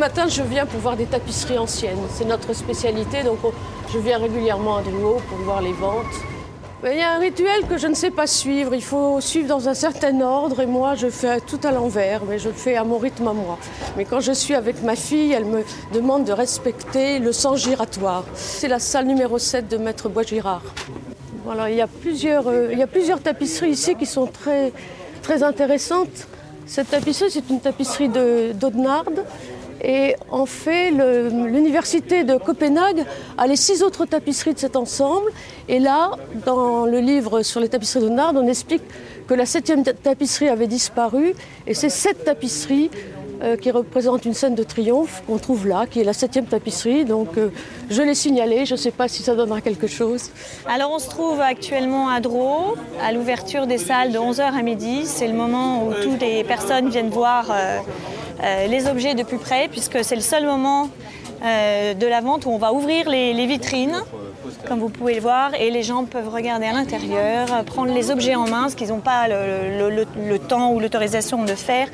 matin, je viens pour voir des tapisseries anciennes. C'est notre spécialité, donc je viens régulièrement à Drouot pour voir les ventes. Il y a un rituel que je ne sais pas suivre. Il faut suivre dans un certain ordre et moi, je fais tout à l'envers, mais je le fais à mon rythme à moi. Mais quand je suis avec ma fille, elle me demande de respecter le sens giratoire. C'est la salle numéro 7 de Maître Bois-Girard. Voilà, il y a plusieurs tapisseries ici qui sont très, très intéressantes. Cette tapisserie, c'est une tapisserie d'Audenarde. Et en fait, l'université de Copenhague a les 6 autres tapisseries de cet ensemble. Et là, dans le livre sur les tapisseries d'Audenarde, on explique que la 7e tapisserie avait disparu. Et c'est cette tapisserie qui représente une scène de triomphe qu'on trouve là, qui est la 7e tapisserie. Donc je l'ai signalée, je ne sais pas si ça donnera quelque chose. Alors on se trouve actuellement à Drouot, à l'ouverture des salles de 11h à midi. C'est le moment où toutes les personnes viennent voir les objets de plus près, puisque c'est le seul moment de la vente où on va ouvrir les vitrines, comme vous pouvez le voir, et les gens peuvent regarder à l'intérieur, prendre les objets en main, ce qu'ils n'ont pas le temps ou l'autorisation de faire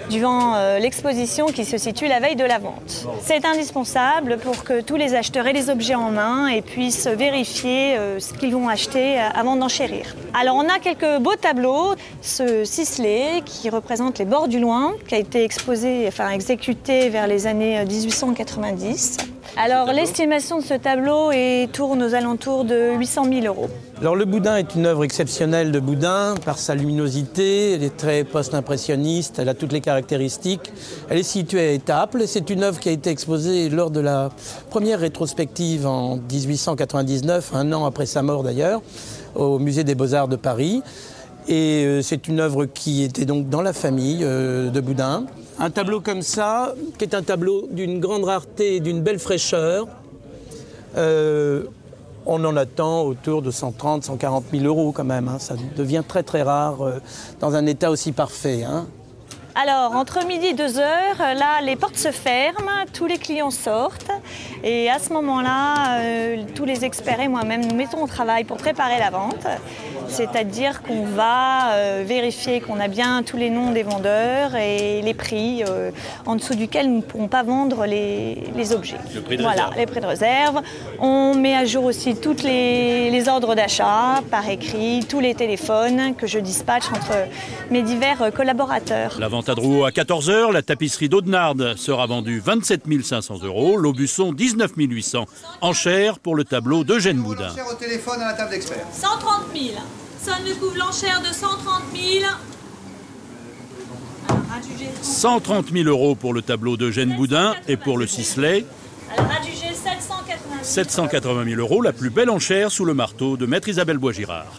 durant l'exposition qui se situe la veille de la vente. C'est indispensable pour que tous les acheteurs aient les objets en main et puissent vérifier ce qu'ils vont acheter avant d'enchérir. Alors on a quelques beaux tableaux. Ce ciselet qui représente les bords du Loing, qui a été exécuté vers les années 1890. Alors l'estimation de ce tableau tourne aux alentours de 800 000 €. Alors le Boudin est une œuvre exceptionnelle de Boudin par sa luminosité, elle est très post-impressionniste, elle a toutes les caractéristiques. Elle est située à Étaples et c'est une œuvre qui a été exposée lors de la première rétrospective en 1899, un an après sa mort d'ailleurs, au Musée des Beaux-Arts de Paris. Et c'est une œuvre qui était donc dans la famille de Boudin. Un tableau comme ça, qui est un tableau d'une grande rareté et d'une belle fraîcheur, on en attend autour de 130 000 140 000 € quand même. Ça devient très très rare dans un état aussi parfait. Alors, entre midi et 2h, là, les portes se ferment, tous les clients sortent. Et à ce moment-là, tous les experts et moi-même nous mettons au travail pour préparer la vente. C'est-à-dire qu'on va vérifier qu'on a bien tous les noms des vendeurs et les prix en dessous duquel nous ne pourrons pas vendre les objets. Le prix de voilà, réserve. les prix de réserve. On met à jour aussi tous les ordres d'achat par écrit, tous les téléphones que je dispatche entre mes divers collaborateurs. La vente à Drouot à 14h, la tapisserie d'Audenarde sera vendue 27 500 €, l'Aubusson 19 800. Enchère pour le tableau d'Eugène Boudin. Au téléphone à la table d'experts. 130 000. Sonne le couvre l'enchère de 130 000. Alors, adjugé 130 000 € pour le tableau d'Eugène Boudin et pour le ciselet. Alors, adjugé 780 000. 780 000 €, la plus belle enchère sous le marteau de Maître Isabelle Bois-Girard.